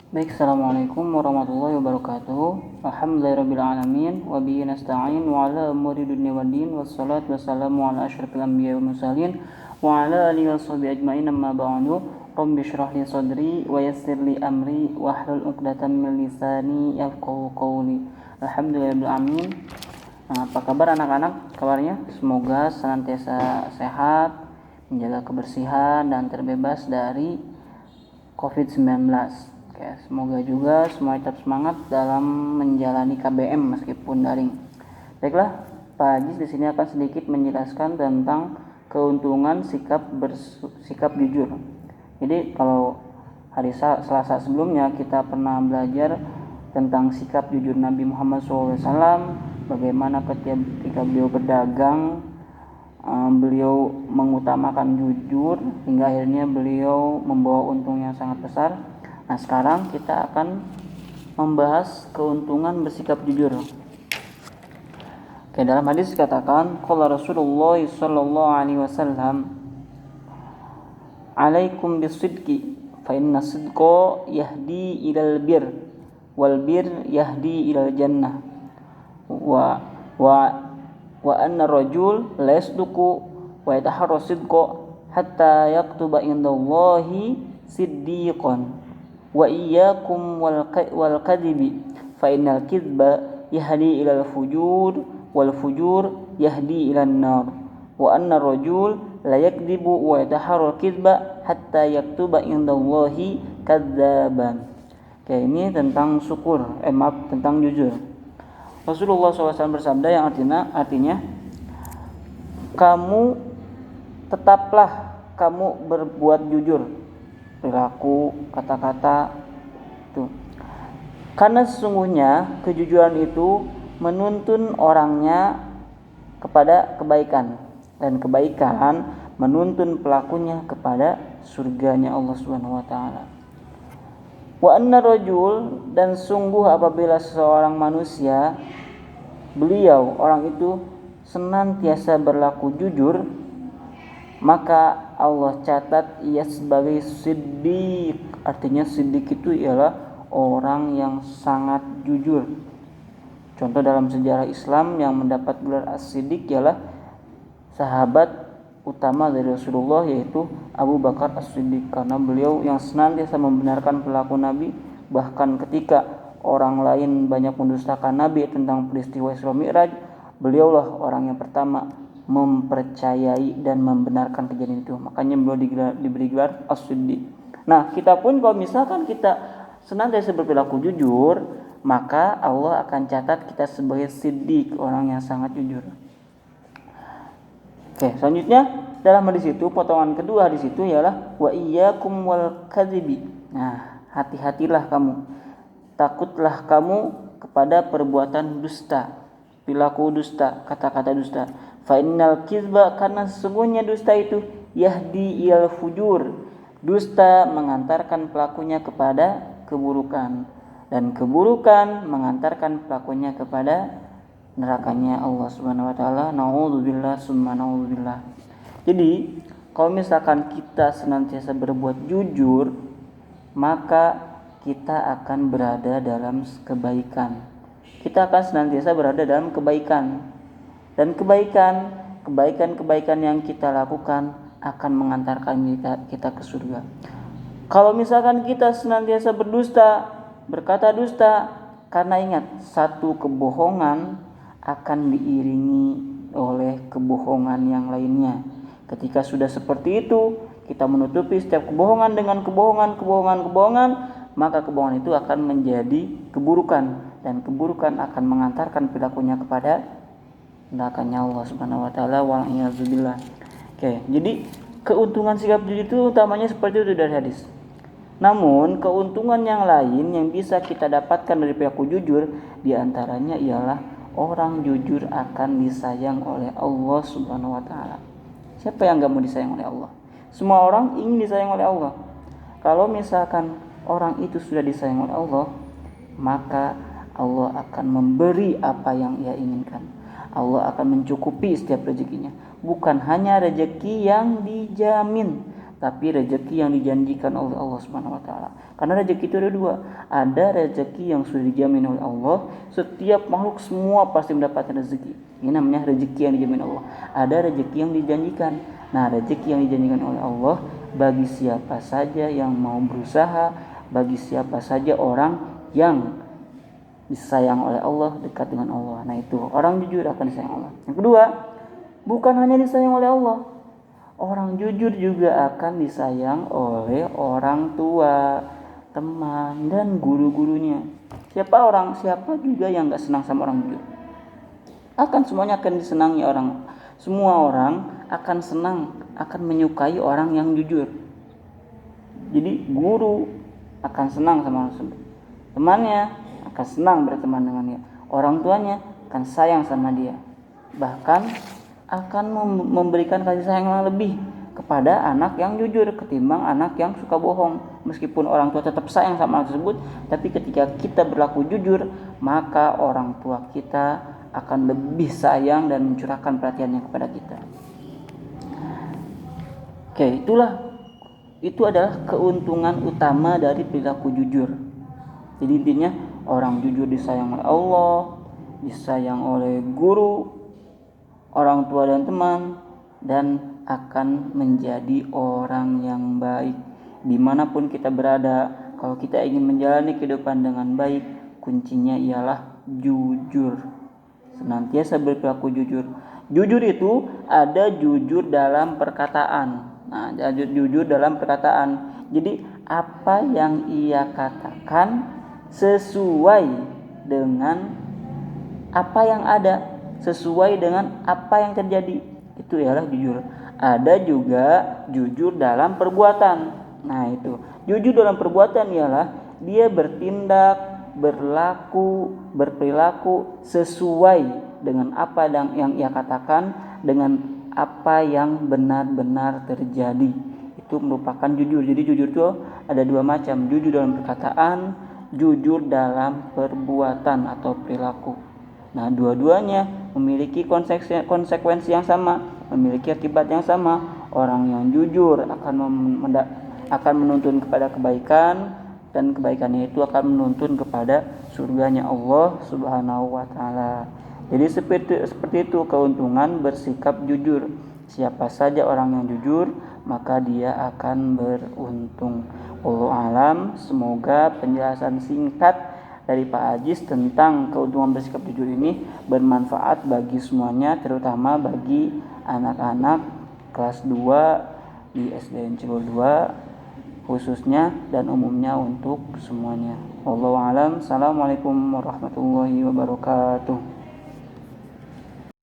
Baik, Assalamualaikum warahmatullahi wabarakatuh. Alhamdulillahirrabbilalamin. Wabihi nasta'in wa ala umuri dunia wa din. Wassalatu wassalamu ala asyrafil anbiya wa mursalin wa ala alihi wa sahbihi ajma'in, amma ba'du. Rabbi shrah li sadri wa yassir li amri wa hlul 'uqdatam min lisani yafqahu qawli. Alhamdulillahirrabbilalamin. Apa kabar anak-anak? Kabarnya semoga senantiasa sehat, menjaga kebersihan dan terbebas dari COVID-19. Oke, semoga juga semua tetap semangat dalam menjalani KBM meskipun daring. Baiklah, Pak Haji di sini akan sedikit menjelaskan tentang keuntungan sikap jujur. Jadi kalau hari Selasa sebelumnya kita pernah belajar tentang sikap jujur Nabi Muhammad SAW, bagaimana ketika beliau berdagang, beliau mengutamakan jujur hingga akhirnya beliau membawa untung yang sangat besar. Nah, sekarang kita akan membahas keuntungan bersikap jujur. Oke, dalam hadis dikatakan, qala Rasulullah sallallahu alaihi wasallam, "Alaikum bisidqi, fa inna sidqa yahdi ilal bir, wal bir yahdi ilal jannah. Wa wa anna rajul la yasduqu wa yataharra sidqa hatta yaktuba indallahi siddiqan. Wa iyyakum wal kadhibi, fa innal kidba yahdi ilal fujur, wal fujur yahdi ilan nar. Wa anna rajul la yakdibu wa yataharra kidba hatta yaktuba indallahi kadzaban." Oke, ini tentang tentang jujur. Rasulullah SAW bersabda yang artinya tetaplah kamu berbuat jujur, perilaku, kata-kata itu. Karena sesungguhnya kejujuran itu menuntun orangnya kepada kebaikan, dan kebaikan menuntun pelakunya kepada surganya Allah Subhanahu wa taala. Wa anna rajul, dan sungguh apabila seseorang manusia, orang itu senantiasa berlaku jujur, maka Allah catat ia sebagai siddiq. Artinya siddiq itu ialah orang yang sangat jujur. Contoh dalam sejarah Islam yang mendapat gelar as-siddiq ialah sahabat utama dari Rasulullah, yaitu Abu Bakar as-Siddiq, karena beliau yang senantiasa membenarkan perilaku Nabi. Bahkan ketika orang lain banyak mendustakan Nabi tentang peristiwa Isra Mi'raj, beliaulah orang yang pertama mempercayai dan membenarkan kejadian itu. Makanya beliau diberi gelar as-Siddiq. Nah, kita pun kalau misalkan kita senantiasa berperilaku jujur, maka Allah akan catat kita sebagai siddiq, orang yang sangat jujur. Oke, selanjutnya dalam hadis itu, potongan kedua hadis itu ialah wa iyyakum wal kadhibi. Nah, hati-hatilah kamu, takutlah kamu kepada perbuatan dusta, perilaku dusta, kata-kata dusta. Fa innal kizba, karena sesungguhnya dusta itu yahdi ilal fujur, dusta mengantarkan pelakunya kepada keburukan, dan keburukan mengantarkan pelakunya kepada nerakanya Allah Subhanahu wa taala. Nauzubillah summa nauzubillah. Jadi, kalau misalkan kita senantiasa berbuat jujur, maka kita akan berada dalam kebaikan. Kita akan senantiasa berada dalam kebaikan. Dan kebaikan yang kita lakukan akan mengantarkan kita ke surga. Kalau misalkan kita senantiasa berdusta, berkata dusta, karena ingat, satu kebohongan akan diiringi oleh kebohongan yang lainnya. Ketika sudah seperti itu, kita menutupi setiap kebohongan dengan kebohongan, maka kebohongan itu akan menjadi keburukan, dan keburukan akan mengantarkan perilakunya kepada nerakanya Allah Subhanahu wa taala, wa'iyadzubillah. Oke, jadi keuntungan sikap jujur itu utamanya seperti itu dari hadis. Namun keuntungan yang lain yang bisa kita dapatkan dari perilaku jujur, diantaranya ialah orang jujur akan disayang oleh Allah Subhanahu wa taala. Siapa yang gak mau disayang oleh Allah? Semua orang ingin disayang oleh Allah. Kalau misalkan orang itu sudah disayang oleh Allah, maka Allah akan memberi apa yang ia inginkan. Allah akan mencukupi setiap rezekinya. Bukan hanya rezeki yang dijamin, tapi rezeki yang dijanjikan oleh Allah Subhanahu wa taala. Karena rezeki itu ada dua. Ada rezeki yang sudah dijamin oleh Allah, setiap makhluk semua pasti mendapatkan rezeki. Ini namanya rezeki yang dijamin Allah. Ada rezeki yang dijanjikan. Nah, rezeki yang dijanjikan oleh Allah bagi siapa saja yang mau berusaha, bagi siapa saja orang yang disayang oleh Allah, dekat dengan Allah. Nah, itu orang jujur akan disayang Allah. Yang kedua, bukan hanya disayang oleh Allah, orang jujur juga akan disayang oleh orang tua, teman, dan guru-gurunya. Siapa juga yang gak senang sama orang jujur? Semuanya akan disenangi orang. Semua orang akan senang, akan menyukai orang yang jujur. Jadi guru akan senang sama orang tersebut. Temannya akan senang berteman dengannya. Orang tuanya akan sayang sama dia. Bahkan akan memberikan kasih sayang yang lebih kepada anak yang jujur ketimbang anak yang suka bohong. Meskipun orang tua tetap sayang sama anak tersebut, tapi ketika kita berlaku jujur, maka orang tua kita akan lebih sayang dan mencurahkan perhatiannya kepada kita. Oke, itu adalah keuntungan utama dari perilaku jujur. Jadi intinya orang jujur disayang oleh Allah, disayang oleh guru, orang tua dan teman, dan akan menjadi orang yang baik dimanapun kita berada. Kalau kita ingin menjalani kehidupan dengan baik, kuncinya ialah jujur. Senantiasa berperilaku jujur. Jujur itu ada jujur dalam perkataan. Nah, jujur dalam perkataan. Jadi apa yang ia katakan sesuai dengan apa yang ada, sesuai dengan apa yang terjadi. Itu ialah jujur. Ada juga jujur dalam perbuatan. Nah, itu. Jujur dalam perbuatan ialah dia bertindak, berperilaku sesuai dengan apa yang ia katakan, dengan apa yang benar-benar terjadi. Itu merupakan jujur. Jadi jujur itu ada dua macam, jujur dalam perkataan, jujur dalam perbuatan atau perilaku. Nah, dua-duanya memiliki konsekuensi yang sama, memiliki akibat yang sama. Orang yang jujur akan menuntun kepada kebaikan, dan kebaikannya itu akan menuntun kepada surganya Allah Subhanahu wa taala. Jadi seperti itu keuntungan bersikap jujur. Siapa saja orang yang jujur, maka dia akan beruntung. Wallahu alam, semoga penjelasan singkat dari Pak Ajis tentang keuntungan bersikap jujur ini bermanfaat bagi semuanya, terutama bagi anak-anak kelas 2 di SDN Cilul 2 khususnya dan umumnya untuk semuanya. Wallahu a'lam. Assalamualaikum warahmatullahi wabarakatuh.